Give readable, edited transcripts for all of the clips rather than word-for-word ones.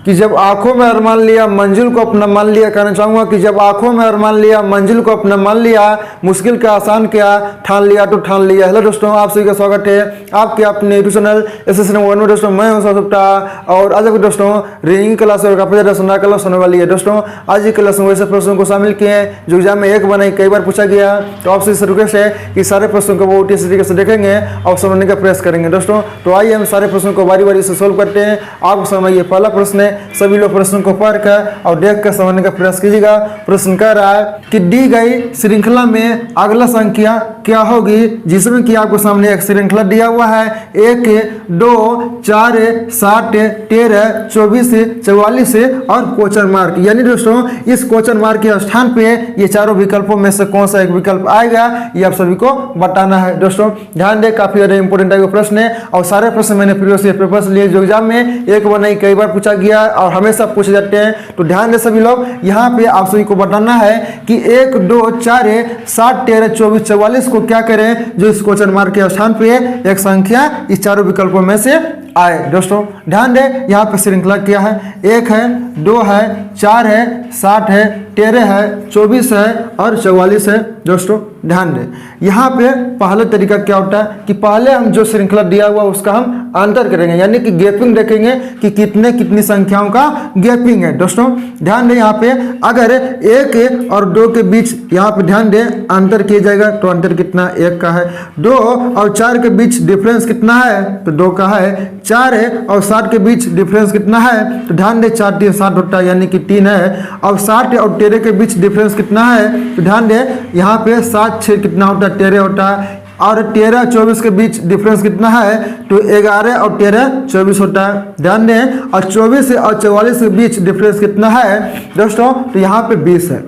कि जब आंखों में अरमान लिया मंजिल को अपना मान लिया। कहना चाहूँगा कि जब आंखों में अरमान लिया मंजिल को अपना मान लिया, मुश्किल का आसान किया, ठान लिया तो ठान लिया। हेलो दोस्तों, आप सभी का स्वागत है आपके अपने यूट्यूब चैनल एसएससी नंबर 1 में। दोस्तों मैं हूं सुप्ता और आज आपको दोस्तों रीडिंग क्लास और काफी ज़्यादा सुनना क्लास होने वाली है। दोस्तों आज की क्लास में वैसे प्रश्नों को शामिल किए हैं जो एग्जाम में एक बनाई कई बार पूछा गया। तो आपसे रिक्वेस्ट है कि सारे प्रश्नों को वो इस तरीके से देखेंगे और समझने का प्रयास करेंगे। दोस्तों तो आइए हम सारे प्रश्नों को बारी बारी से सोल्व करते हैं। आपको समझिए पहला प्रश्न है, सभी लोग प्रश्न को पढ़कर और देखकर समझने का प्रयास कीजिएगा। प्रश्न कह रहा है कि दी गई श्रृंखला में अगला संख्या क्या होगी, जिसमें कि आपको सामने एक श्रृंखला दिया हुआ है 1, 2, 4, 7, 13, 24, 44 और क्वेश्चन मार्क। यानी दोस्तों इस क्वेश्चन मार्क के स्थान पे ये चारों विकल्पों में से कौन सा एक विकल्प आएगा ये आप सभी को बताना है। दोस्तों ध्यान दें, काफी ज्यादा इंपॉर्टेंट है प्रश्न है और सारे प्रश्न मैंने प्रीवियस ईयर पेपर्स लिए जो एग्जाम में एक बार नहीं कई बार पूछा गया और हमेशा पूछे जाते हैं। तो ध्यान दें सभी लोग, यहाँ पे आप सभी को बताना है कि 1, 2, 4, 7, 13, 24, 44 को क्या करें जो इस क्वेश्चन मार्क के स्थान पे एक संख्या इस चारों विकल्पों में से आए। दोस्तों ध्यान दें, यहाँ पे श्रृंखला क्या है, 1 है, 2 है, 4 है, 7 है, 13 है, 24 है और 44 है। दोस्तों ध्यान दें, यहाँ पे पहला तरीका क्या होता है कि पहले हम जो श्रृंखला दिया हुआ उसका हम अंतर करेंगे, यानी कि गैपिंग देखेंगे कि कितनी संख्याओं का गैपिंग है। दोस्तों ध्यान दें, यहाँ पे अगर 1 और 2 के बीच यहाँ पे ध्यान दें अंतर किया जाएगा तो अंतर कितना 1 का है। 2 और 4 के बीच डिफरेंस कितना है तो 2 का है। 4 है और 7 के बीच डिफरेंस कितना है तो ध्यान दें 4 3 7 होता है यानी कि 3 है। और 7 और 13 के बीच डिफरेंस कितना है तो ध्यान दें यहाँ पे 7 6 कितना होता है 13 होता है। और 13 24 के बीच डिफरेंस कितना है तो 11 और 13 24 होता है। ध्यान दें, और 24 और 44 के बीच डिफरेंस कितना है दोस्तों तो यहाँ पे 20 है।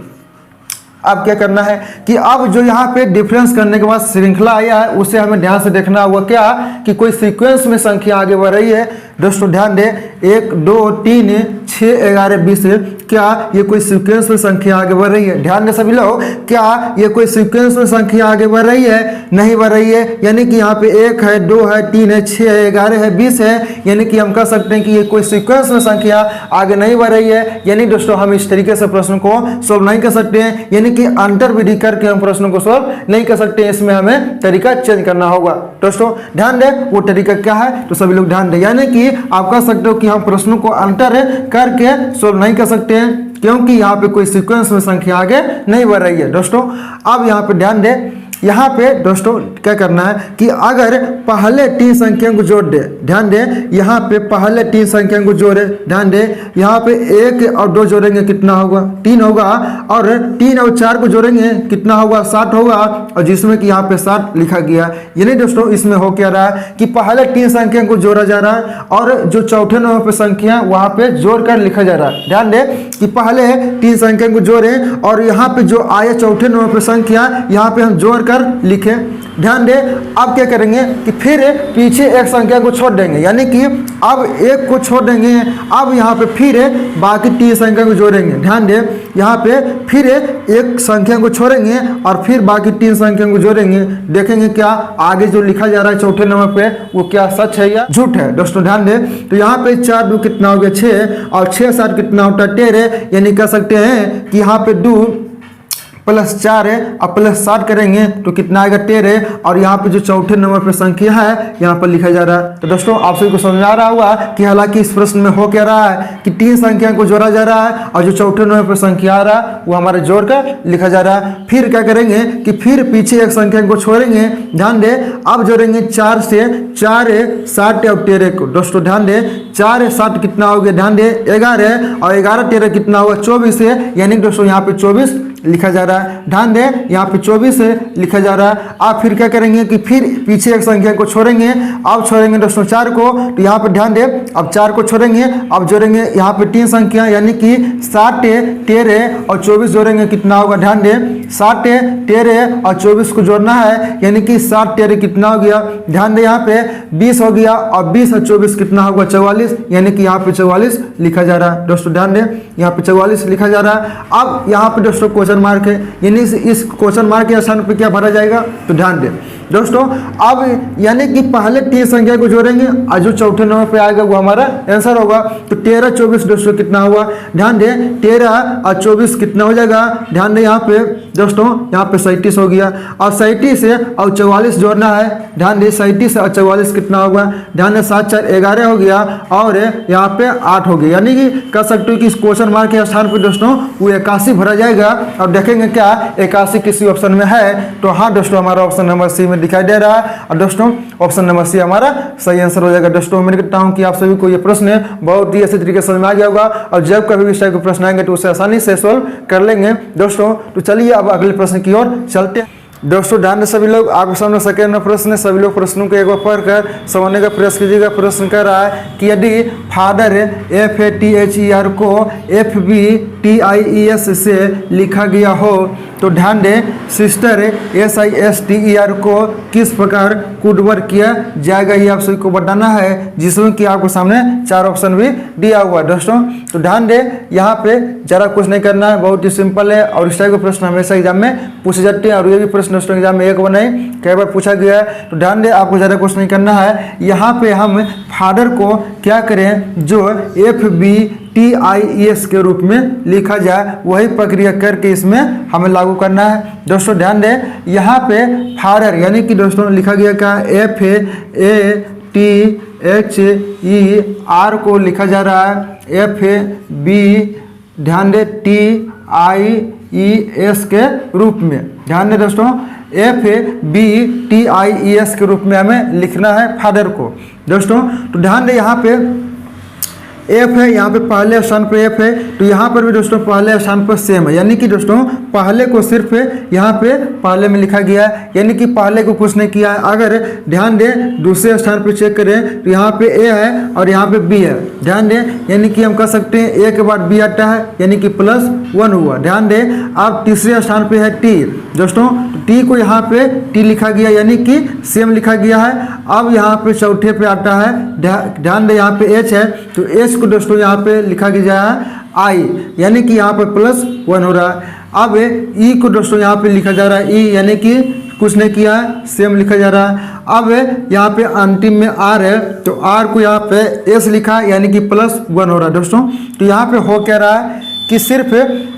अब क्या करना है कि अब जो यहाँ पे डिफरेंस करने के बाद श्रृंखला आया है उसे हमें ध्यान से देखना होगा क्या कि कोई सीक्वेंस में संख्या आगे बढ़ रही है। दोस्तों ध्यान दें 1 2 3 6 11 20 क्या ये कोई सीक्वेंस में संख्या आगे बढ़ रही है। ध्यान दें सभी लोग, क्या ये कोई सीक्वेंस में संख्या आगे बढ़ रही है, नहीं बढ़ रही है। यानी कि यहाँ पे 1 है, 2 है, 3 है, 6 है, 11 है, 20 है। यानी कि हम कह सकते हैं कि ये कोई सीक्वेंस में संख्या आगे नहीं बढ़ रही है। यानी दोस्तों हम इस तरीके से प्रश्न को सोल्व नहीं कर सकते हैं, यानी कि अंतर विधि करके हम प्रश्नों को सोल्व नहीं कर सकते हैं। इसमें हमें तरीका चेंज करना होगा। दोस्तों ध्यान दें, वो तरीका क्या है तो सभी लोग ध्यान दें। यानी कि आप कह सकते हो कि हम प्रश्नों को अंतर करके सोल्व नहीं कर सकते हैं क्योंकि यहाँ पे कोई सीक्वेंस में संख्या आगे नहीं बढ़ रही है। दोस्तों अब यहाँ पे ध्यान दें, यहाँ पे दोस्तों क्या करना है कि अगर पहले 3 संख्या को जोड़ दे, ध्यान दें यहाँ पे पहले 3 संख्या को जोड़े, ध्यान दें यहाँ पे 1 और 2 जोड़ेंगे कितना होगा 3 होगा। और 3 और 4 को जोड़ेंगे कितना होगा 7 होगा। और जिसमें कि यहाँ पे 7 लिखा गया। यानी दोस्तों इसमें हो क्या रहा है कि पहले 3 संख्या को जोड़ा जा रहा है और जो चौथे नंबर पे संख्या वहाँ पे जोड़ कर लिखा जा रहा है। ध्यान दें कि पहले 3 संख्या को जोड़े और यहाँ पे जो आया चौथे नंबर पे संख्या यहाँ पे हम जोड़ कर लिखे। ध्यान दें, अब क्या करेंगे कि फिर पीछे एक संख्या को छोड़ देंगे, यानी कि अब 1 को छोड़ देंगे। अब यहाँ पे फिर बाकी 3 संख्या को जोड़ेंगे। ध्यान दें, यहाँ पे फिर एक संख्या को छोड़ेंगे और फिर बाकी 3 संख्या को जोड़ेंगे। देखेंगे क्या आगे जो लिखा जा रहा है चौथे नंबर पे वो क्या सच है या झूठ है। दोस्तों ध्यान दें, तो यहाँ पे 4 2 कितना हो गया 6 और 6 7 कितना होता है 13। यानी कह सकते हैं कि यहाँ पे 2 + 4 है और +7 करेंगे तो कितना आएगा 13। और यहाँ पे जो चौथे नंबर पे संख्या है यहाँ पर लिखा जा रहा है। तो दोस्तों आप सभी को समझ आ रहा होगा कि हालांकि इस प्रश्न में हो क्या रहा है कि 3 संख्या को जोड़ा जा रहा है और जो चौथे नंबर पे संख्या आ रहा है वो हमारे जोड़ कर लिखा जा रहा है। फिर क्या करेंगे कि फिर पीछे एक संख्या को छोड़ेंगे। ध्यान दें, अब जोड़ेंगे 4 से 4 7 और 13 को। दोस्तों ध्यान दें 4 7 कितना हो गया ध्यान दें 11 और 11 13 कितना होगा 24 है। यानी दोस्तों यहाँ पे 24 लिखा जा रहा है। ध्यान दें यहाँ पे 24 लिखा जा रहा है। आप फिर क्या करेंगे कि फिर पीछे एक संख्या को छोड़ेंगे। अब छोड़ेंगे दोस्तों 4 को, तो यहाँ पे ध्यान दें अब 4 को छोड़ेंगे। अब जोड़ेंगे यहाँ पे 3 संख्या यानी कि 7 13 और 24 जोड़ेंगे कितना होगा ध्यान दें 7 13 और 24 को जोड़ना है। यानी कि 7 13 कितना हो गया ध्यान दें यहाँ पे 20 हो गया और 20 और 24 कितना होगा 44। यानी कि यहाँ पे 44 लिखा जा रहा है। दोस्तों ध्यान दें यहाँ पे 44 लिखा जा रहा है। अब यहाँ पे दोस्तों क्वेश्चन मार्क है, यानी इस क्वेश्चन मार्क के स्थान पे क्या भरा जाएगा तो ध्यान दें दोस्तों अब यानी कि पहले 3 संख्या को जोड़ेंगे और जो चौथे नंबर पे आएगा वो हमारा आंसर होगा। तो 13 24 दोस्तों कितना हुआ, ध्यान दे 13 और 24 कितना हो जाएगा, ध्यान दे यहाँ पे दोस्तों, यहाँ पे 37 हो गया और 37 से और 44 जोड़ना है, ध्यान दे 37 और 44 कितना होगा, ध्यान दे 7 4 11 हो गया और यहाँ पे 8 हो गया। यानी कि कह सकते हो कि इस क्वेश्चन मार्क के स्थान पर दोस्तों वो 81 भरा जाएगा। अब देखेंगे क्या 81 किसी ऑप्शन में है, तो हाँ दोस्तों हमारा ऑप्शन नंबर सी में दिखाई दे रहा है और दोस्तों ऑप्शन नंबर सी हमारा सही आंसर हो जाएगा। दोस्तों उम्मीद करता हूँ कि आप सभी को ये प्रश्न बहुत ही अच्छे तरीके से समझ में आ गया होगा और जब कभी भी इस टाइप के प्रश्न आएंगे तो उसे आसानी से सोल्व कर लेंगे दोस्तों। तो चलिए अब अगले प्रश्न की ओर चलते हैं। दोस्तों ध्यान से सभी लोग आपके सामने सेकेंड प्रश्न है, सभी लोग प्रश्नों को एक बार पढ़कर समझने का प्रयास कीजिएगा। प्रश्न कर रहा है कि यदि फादर FATHER को FBTIES से लिखा गया हो तो ध्यान दें सिस्टर SISTER को किस प्रकार कोडवर्ड किया जाएगा, ये आप सभी को बताना है, जिसमें कि आपको सामने 4 ऑप्शन भी दिया हुआ है दोस्तों। तो ध्यान दें यहाँ पे ज़्यादा कुछ नहीं करना है, बहुत ही सिंपल है और इस टाइप के प्रश्न हमेशा एग्जाम में पूछे जाते हैं और ये भी प्रश्न दोस्तों एग्जाम में एक बार नहीं कई बार पूछा गया है। तो ध्यान दें आपको ज़्यादा कुछ नहीं करना है, यहाँ पे हम फादर को क्या करें जो FBTIES के रूप में लिखा जाए वही प्रक्रिया करके इसमें हमें लागू करना है दोस्तों। ध्यान दें यहाँ पे फादर यानी कि दोस्तों लिखा गया क्या FATHER को लिखा जा रहा है FB ध्यान दें TIES के रूप में, ध्यान दें दोस्तों FBTIES के रूप में हमें लिखना है फादर को दोस्तों। तो ध्यान दें यहाँ पे F है, यहाँ पे पहले स्थान पे F है, तो यहाँ पर भी दोस्तों पहले स्थान पर सेम है, यानी कि दोस्तों पहले को सिर्फ यहाँ पे पहले में लिखा गया है, यानी कि पहले को कुछ नहीं किया है। अगर ध्यान दें दूसरे स्थान पे चेक करें तो यहाँ पे A है और यहाँ पे B है, ध्यान दें यानी कि हम कह सकते हैं A के बाद B आता है यानी कि +1 हुआ। ध्यान दें अब तीसरे स्थान पे है T दोस्तों, T को यहाँ पे T लिखा गया यानी कि सेम लिखा गया है। अब यहाँ पे चौथे पे आता है, ध्यान दें यहाँ पे H है, तो H को दोस्तों यहाँ पे लिखा गया है I यानी कि यहाँ पे +1 हो रहा है। अब E को दोस्तों यहाँ पे लिखा जा रहा है E यानी कि कुछ नहीं किया है, सेम लिखा जा रहा है। अब यहाँ पे अंतिम में R है, तो R को यहाँ पे S लिखा है यानी कि +1 हो रहा है दोस्तों। तो यहाँ पे हो क्या रहा है कि सिर्फ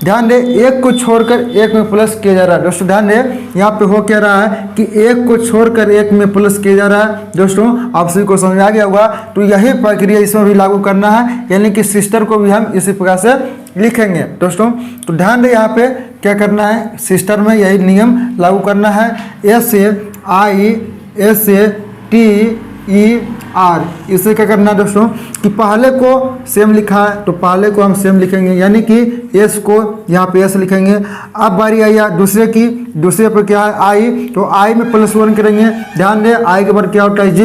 ध्यान दें एक को छोड़कर एक में प्लस किया जा रहा है दोस्तों। ध्यान दें यहाँ पे हो क्या रहा है कि एक को छोड़कर एक में प्लस किया जा रहा है दोस्तों। आप सभी को समझ आ गया होगा। तो यही प्रक्रिया इसमें भी लागू करना है, यानी कि सिस्टर को भी हम इसी प्रकार से लिखेंगे दोस्तों। तो ध्यान दें यहाँ पे क्या करना है, सिस्टर में यही नियम लागू करना है SAISTER। इसे क्या करना है दोस्तों कि पहले को सेम लिखा है तो पहले को हम सेम लिखेंगे, यानी कि S को यहाँ पे S लिखेंगे। अब बारी आई दूसरे की, दूसरे पर क्या है I, तो I में +1 करेंगे। ध्यान दें I के बाद क्या होता है J,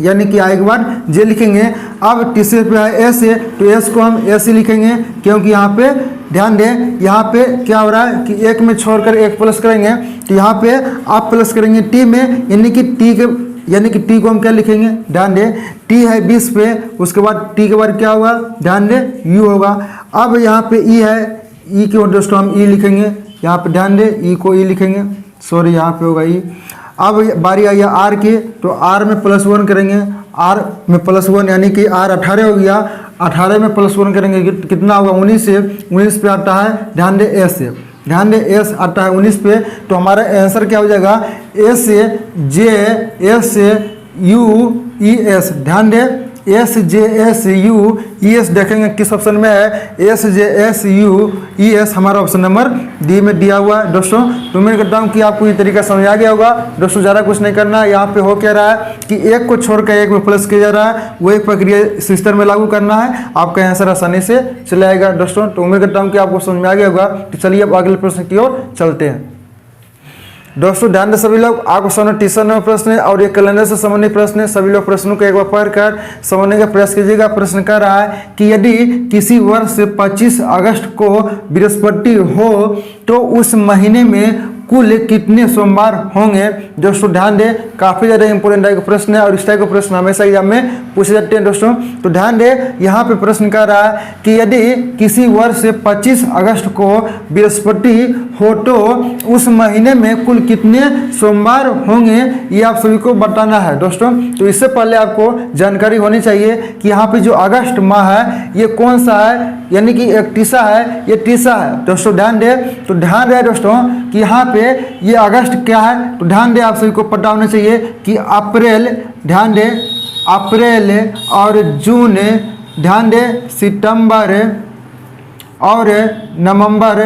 यानी कि I के बाद J लिखेंगे। अब तीसरे पे है S है, तो S को हम S ही लिखेंगे क्योंकि यहाँ पे ध्यान दें यहाँ पे क्या हो रहा है कि एक में छोड़कर एक प्लस करेंगे, तो यहाँ पे आप प्लस करेंगे T में, यानी कि T को हम क्या लिखेंगे, ध्यान दें T है 20 पे, उसके बाद T के बाद क्या होगा, ध्यान दें U होगा। अब यहाँ पे E है, E के दोस्तों हम E लिखेंगे, यहाँ पे ध्यान दें E को E लिखेंगे, सॉरी यहाँ पे होगा E। अब बारी आई है R की, तो R में +1 करेंगे, R में +1 यानी कि R 18 हो गया, 18 में +1 करेंगे कितना होगा 19 से, 19 पे आता है ध्यान दें S से, ध्यान दें S आता है 19 पे, तो हमारा आंसर क्या हो जाएगा SJSUES। ध्यान दें SJSUES देखेंगे किस ऑप्शन में है, SJSUES हमारा ऑप्शन नंबर डी में दिया हुआ है दोस्तों। तो मैं कहता हूँ कि आपको ये तरीका समझ आ गया होगा दोस्तों। ज़्यादा कुछ नहीं करना है, यहाँ पे हो क्या रहा है कि एक को छोड़कर एक में प्लस किया जा रहा है, वही प्रक्रिया सिस्टर में लागू करना है, आपका आंसर आसानी से चला आएगा दोस्तों। तो उम्मीद करता हूँ कि आपको समझ में आ गया होगा। तो चलिए अब अगले प्रश्न की ओर चलते हैं दोस्तों। ध्यान दें सभी लोग, आपको सामने टीचर नंबर प्रश्न है और ये कैलेंडर से संबंधित प्रश्न है। सभी लोग प्रश्नों को एक बार पढ़कर समझने का प्रयास कीजिएगा। प्रश्न कर रहा है कि यदि किसी वर्ष 25 अगस्त को बृहस्पति हो तो उस महीने में कुल कितने सोमवार होंगे। दोस्तों ध्यान दें, काफ़ी ज़्यादा इंपॉर्टेंट टाइप का प्रश्न है और इस टाइप का प्रश्न हमेशा एग्जाम में पूछे जाते हैं दोस्तों। तो ध्यान दें, यहाँ पे प्रश्न कर रहा है कि यदि किसी वर्ष 25 अगस्त को बृहस्पति हो तो उस महीने में कुल कितने सोमवार होंगे, ये आप सभी को बताना है दोस्तों। तो इससे पहले आपको जानकारी होनी चाहिए कि यहाँ पे जो अगस्त माह है ये कौन सा है, यानी कि एक टीसा है, ये टीसा है दोस्तों। ध्यान दें, तो ध्यान दें दोस्तों कि यहाँ पे ये अगस्त क्या है। तो ध्यान दें, आप सभी को पता होना चाहिए कि अप्रैल, ध्यान दें अप्रैल और जून, ध्यान दें सितंबर और नवंबर,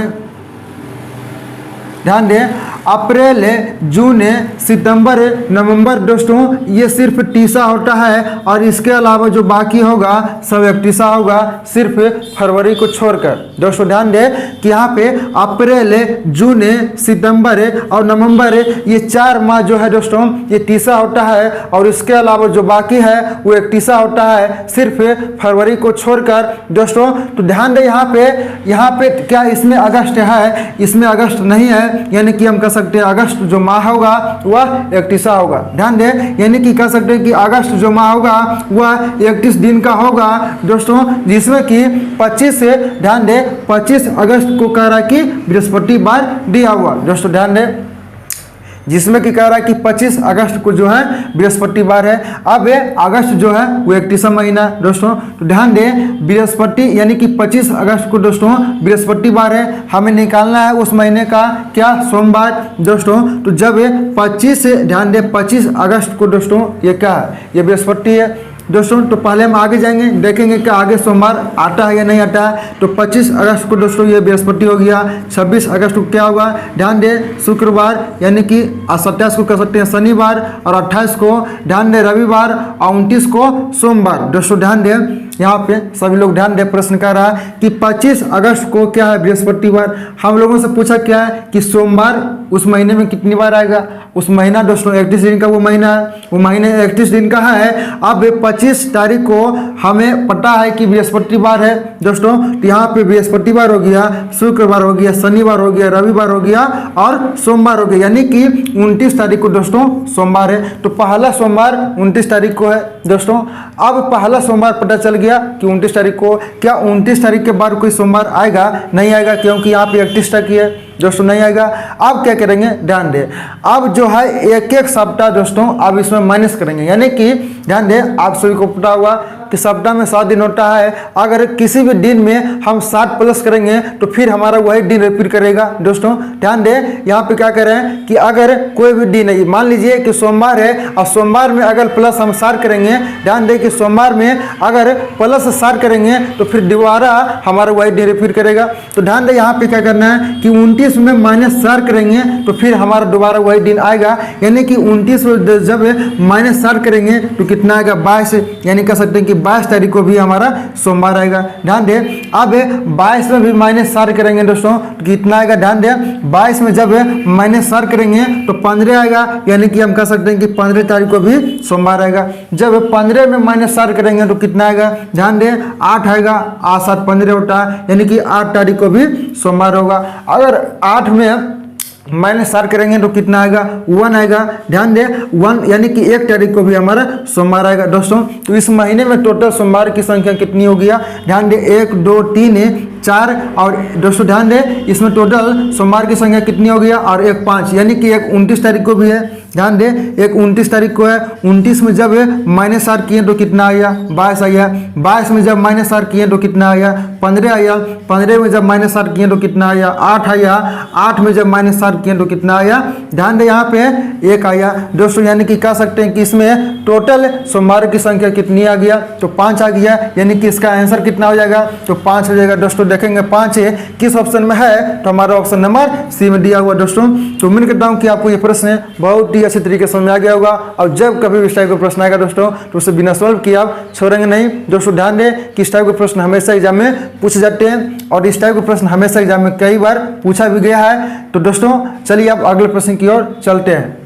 ध्यान दें अप्रैल जून सितंबर नवंबर दोस्तों ये सिर्फ टीसा होता है और इसके अलावा जो बाकी होगा सब एक टीसा होगा, सिर्फ फरवरी को छोड़कर। दोस्तों ध्यान दें कि यहाँ पे अप्रैल जून सितंबर और नवंबर ये 4 माह जो है दोस्तों ये टीसा होता है और इसके अलावा जो बाकी है वो एक टीसा होता है, सिर्फ फरवरी को छोड़कर दोस्तों। तो ध्यान दें यहाँ पे क्या इसमें अगस्त है, इसमें अगस्त नहीं है, यानी कि हम कह सकते हैं अगस्त जो माह होगा वह 31 होगा। ध्यान दें, यानी कि कह सकते हैं कि अगस्त जो माह होगा वह 31 दिन का होगा दोस्तों, जिसमें कि 25 से, ध्यान दें 25 अगस्त को कह रहा है कि बृहस्पतिवार दिया हुआ दोस्तों। ध्यान दें, जिसमें कि कह रहा है कि 25 अगस्त को जो है बृहस्पतिवार है। अब अगस्त जो है वो 31वां महीना दोस्तों। तो ध्यान दें बृहस्पति यानी कि 25 अगस्त को दोस्तों बृहस्पतिवार है, हमें निकालना है उस महीने का क्या, सोमवार दोस्तों। तो जब 25, ध्यान दें 25 अगस्त को दोस्तों ये क्या है, ये बृहस्पति है दोस्तों। तो पहले हम आगे जाएंगे, देखेंगे कि आगे सोमवार आता है या नहीं आता है। तो 25 अगस्त को दोस्तों ये बृहस्पति हो गया। 26 अगस्त को क्या होगा, ध्यान दें शुक्रवार, यानी कि 27 को कह सकते हैं शनिवार और 28 को ध्यान दें रविवार और 29 को सोमवार दोस्तों। ध्यान दें यहाँ पे सभी लोग ध्यान दें, प्रश्न कर रहा है कि 25 अगस्त को क्या है, बृहस्पतिवार। हम लोगों से पूछा क्या है कि सोमवार उस महीने में कितनी बार आएगा। उस महीना दोस्तों 31 दिन का वो महीना है, वो महीने 31 दिन का है। अब 25 तारीख को हमें पता है कि बृहस्पतिवार है दोस्तों। तो यहाँ पे बृहस्पतिवार हो गया, शुक्रवार हो गया, शनिवार हो गया, रविवार हो गया और सोमवार हो गया, यानी कि 29 तारीख को दोस्तों सोमवार है। तो पहला सोमवार 29 तारीख को है दोस्तों। अब पहला सोमवार पता चल गया कि 29 तारीख को, क्या 29 तारीख के बाद कोई सोमवार आएगा, नहीं आएगा, क्योंकि यहाँ पे 31 तक ही है दोस्तों, नहीं आएगा। अब क्या करेंगे, ध्यान दें अब जो है एक एक सप्ताह दोस्तों अब इसमें माइनस करेंगे, यानी कि ध्यान दें आप सभी को पता होगा कि सप्ताह में 7 दिन होता है। अगर किसी भी दिन में हम 7 प्लस करेंगे तो फिर हमारा वही दिन रिपीट करेगा दोस्तों। ध्यान दें यहाँ पे क्या करें कि अगर कोई भी दिन है, मान लीजिए कि सोमवार है और सोमवार में अगर प्लस हम 7 करेंगे, ध्यान दें कि सोमवार में अगर प्लस 7 करेंगे तो फिर दोबारा हमारा वही दिन रिपीट करेगा। तो ध्यान दें यहाँ पे क्या करना है कि 29 में -4 करेंगे तो फिर हमारा दोबारा वही दिन आएगा, यानी कि 29 जब -4 करेंगे तो कितना आएगा, 22, यानी कह सकते हैं कि 22 तारीख को भी हमारा सोमवार आएगा। ध्यान दें अब 22 में भी -4 करेंगे दोस्तों तो कितना आएगा, ध्यान दें 22 में जब -4 करेंगे तो 15 आएगा, यानी कि हम कह सकते हैं कि 15 तारीख को भी सोमवार आएगा। जब 15 में -4 करेंगे तो कितना आएगा, ध्यान दें 8 आएगा, 8 7 15 होता है, यानी कि 8 तारीख को भी सोमवार होगा। अगर 8 में -4 करेंगे तो कितना आएगा, 1 आएगा। ध्यान दें 1 यानी कि 1 तारीख को भी हमारा सोमवार आएगा दोस्तों। तो इस महीने में टोटल सोमवार की संख्या कितनी हो गया, ध्यान दें 1 2 3 4 और दोस्तों ध्यान दें इसमें टोटल सोमवार की संख्या कितनी हो गया, और 1 5, यानी कि एक 29 तारीख को भी है। ध्यान दें एक 29 तारीख को है, 29 में जब -4 किए तो कितना आया, 22 आया। 22 में जब -4 किए तो कितना आया, 15 आया। 15 में जब -4 किए तो कितना आया, 8 आया। 8 में जब -4 किए तो कितना आया, ध्यान दें यहाँ पे 1 आया दोस्तों, यानी कि कह सकते हैं कि इसमें टोटल सोमवार की संख्या कितनी आ गया, तो 5 आ गया, यानी कि इसका आंसर कितना हो जाएगा, तो 5 हो जाएगा दोस्तों। देखेंगे 5 किस ऑप्शन में है, तो हमारा ऑप्शन नंबर सी में दिया हुआ दोस्तों। तो उम्मीद करता हूँ कि आपको ये प्रश्न बहुत ही अच्छे तरीके से समझ आ गया होगा, और जब कभी भी इस टाइप का प्रश्न आएगा दोस्तों तो उसे बिना सॉल्व किए आप छोड़ेंगे नहीं दोस्तों। ध्यान दें कि इस टाइप के प्रश्न हमेशा एग्जाम में पूछे जाते हैं, और इस टाइप के प्रश्न हमेशा एग्जाम में कई बार पूछा भी गया है। तो दोस्तों चलिए अब अगले प्रश्न की ओर चलते हैं।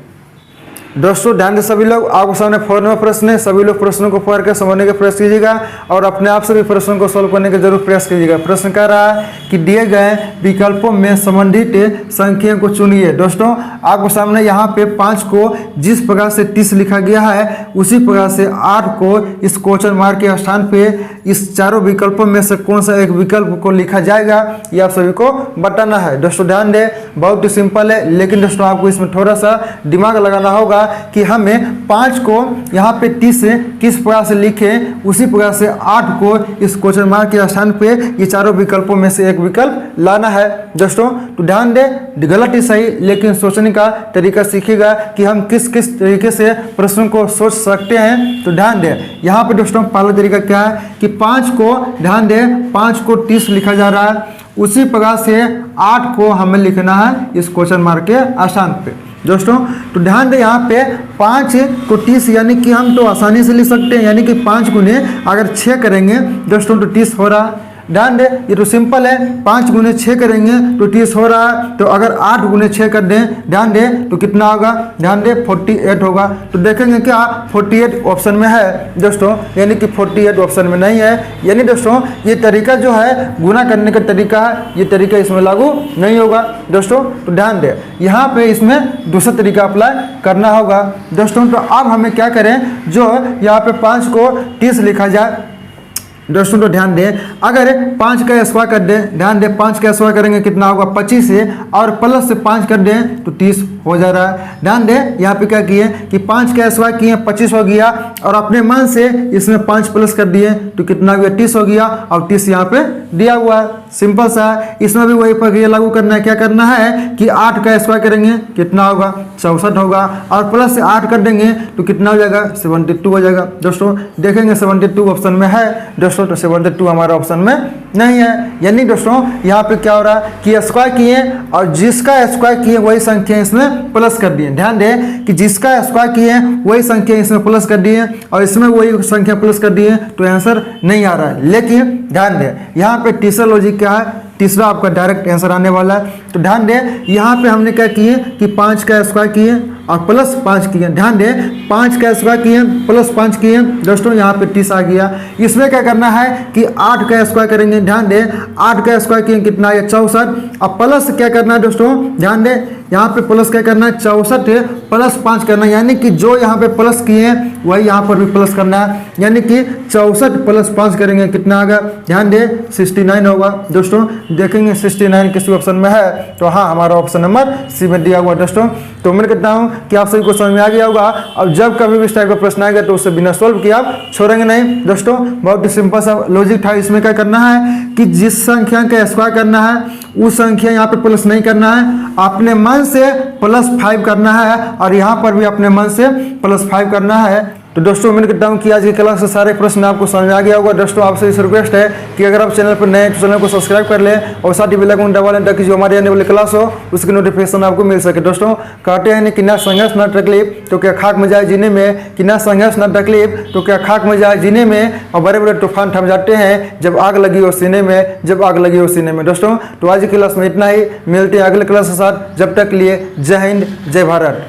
दोस्तों ध्यान दें सभी लोग, आपके सामने फॉर्मूला प्रश्न है, सभी लोग प्रश्नों को पढ़ के समझने का प्रयास कीजिएगा और अपने आप से भी प्रश्नों को सोल्व करने का जरूर प्रयास कीजिएगा। प्रश्न कह रहा है कि दिए गए विकल्पों में संबंधित संख्या को चुनिए। दोस्तों आपके सामने यहाँ पे 5 को जिस प्रकार से 30 लिखा गया है उसी प्रकार से 8 को इस क्वेश्चन मार्क के स्थान पे इस चारों विकल्पों में से कौन सा एक विकल्प को लिखा जाएगा ये आप सभी को बताना है। दोस्तों ध्यान दें, बहुत ही सिंपल है, लेकिन दोस्तों आपको इसमें थोड़ा सा दिमाग लगाना होगा कि हमें 5 को यहाँ पे 30 से किस प्रकार से लिखें, उसी प्रकार से 8 को इस क्वेश्चन मार्क के स्थान पे ये चारों विकल्पों में से एक विकल्प लाना है। दोस्तों तो ध्यान दें, गलत ही सही लेकिन सोचने का तरीका सीखिएगा कि हम किस किस तरीके से प्रश्नों को सोच सकते हैं। तो ध्यान दें, यहाँ पे दोस्तों पहला तरीका क्या है कि 5 को ध्यान दें, 5 को 30 लिखा जा रहा है, उसी प्रकार से 8 को हमें लिखना है इस क्वेश्चन मार्क के स्थान पे। दोस्तों तो ध्यान दें, यहाँ पे 5 को 30 यानी कि हम तो आसानी से लिख सकते हैं, यानी कि 5 गुने अगर 6 करेंगे दोस्तों तो 30 हो रहा है। ध्यान दें, ये तो सिंपल है, 5 गुने 6 करेंगे तो 30 हो रहा है। तो अगर 8 गुने 6 कर दें, ध्यान दें तो कितना होगा, ध्यान दें 48 होगा। तो देखेंगे क्या 48 ऑप्शन में है दोस्तों, यानी कि 48 ऑप्शन में नहीं है। यानी दोस्तों ये तरीका जो है गुना करने का तरीका है, ये तरीका इसमें लागू नहीं होगा। दोस्तों तो ध्यान दें, यहाँ पे इसमें दूसरा तरीका अप्लाई करना होगा। दोस्तों तो अब हमें क्या करें, जो यहाँ पे 5 को 30 लिखा जाए। दोस्तों तो ध्यान दें, अगर 5 का स्क्वायर कर दें, ध्यान दें 5 का स्क्वायर करेंगे कितना होगा 25 से, और प्लस से 5 कर दें तो 30 हो जा रहा है। ध्यान दें यहाँ पे क्या किए कि 5 का स्क्वायर किए 25 हो गया, और अपने मन से इसमें 5 प्लस कर दिए तो कितना हो गया 30 हो गया, और 30 यहाँ पे दिया हुआ है। सिंपल सा है, इसमें भी वही प्रक्रिया लागू करना है। क्या करना है कि 8 का स्क्वायर करेंगे कितना होगा 64 होगा, और प्लस से 8 कर देंगे तो कितना हो जाएगा 72 हो जाएगा। दोस्तों देखेंगे 72 ऑप्शन में है दोस्तों, तो 72 हमारा ऑप्शन में नहीं है। यानी दोस्तों यहाँ पे क्या हो रहा है कि स्क्वायर किए और जिसका स्क्वायर किए वही संख्या इसमें प्लस कर दिए। ध्यान दें कि जिसका स्क्वायर किए वही संख्या इसमें प्लस कर दिए और इसमें वही संख्या प्लस कर दिए, तो आंसर नहीं आ रहा है। लेकिन ध्यान दें यहाँ पे तीसरा लॉजिक क्या है, तीसरा आपका डायरेक्ट आंसर आने वाला है। तो ध्यान दें यहाँ पे हमने क्या किए कि 5 का स्क्वायर किए और प्लस 5 किए। ध्यान दें 5 का स्क्वायर किए प्लस 5 किए, दोस्तों यहाँ पे 30 आ गया। इसमें क्या करना है कि 8 का स्क्वायर करेंगे। ध्यान दें 8 का स्क्वायर किए कितना है 64, अब प्लस क्या करना है दोस्तों, ध्यान दें यहाँ पे प्लस क्या करना है 64 प्लस 5 करना है, यानी कि जो यहाँ पे प्लस किए हैं वही यहाँ पर भी प्लस करना है, यानी कि 64 प्लस 5 करेंगे कितना आएगा, ध्यान दें 69 होगा। दोस्तों देखेंगे 69 किसी ऑप्शन में है, तो हाँ हमारा ऑप्शन नंबर सी में दिया हुआ। दोस्तों तो उम्मीद करता हूँ कि आप सभी को समझ में आ गया होगा। अब जब कभी भी इस टाइप का प्रश्न आएगा तो उसे बिना सोल्व किए आप छोड़ेंगे नहीं। दोस्तों बहुत ही सिंपल सा लॉजिक था। इसमें क्या करना है कि जिस संख्या का स्क्वायर करना है उस संख्या यहाँ पे प्लस नहीं करना है, अपने मन से +5 करना है, और यहाँ पर भी अपने मन से +5 करना है। तो दोस्तों उम्मीद करता हूँ कि आज की क्लास से सारे प्रश्न आपको समझ में आ गया होगा। दोस्तों आपसे इस रिक्वेस्ट है कि अगर आप चैनल पर नए हैं तो चैनल को सब्सक्राइब कर लें और साथ ही बेल आइकन दबा लें ताकि जो हमारी आने वाली क्लास हो उसकी नोटिफिकेशन आपको मिल सके। दोस्तों कहते हैं कि ना संघर्ष ना तकलीफ तो क्या खाक में जाए जीने में, कि ना संघर्ष ना तकलीफ तो क्या खाक में जाए जीने में, और बड़े बड़े तूफान थम जाते हैं जब आग लगी हो सीने में, जब आग लगी हो सीने में। दोस्तों तो आज की क्लास में इतना ही, मिलते हैं अगले क्लास के साथ। जब तक लिए जय हिंद जय भारत।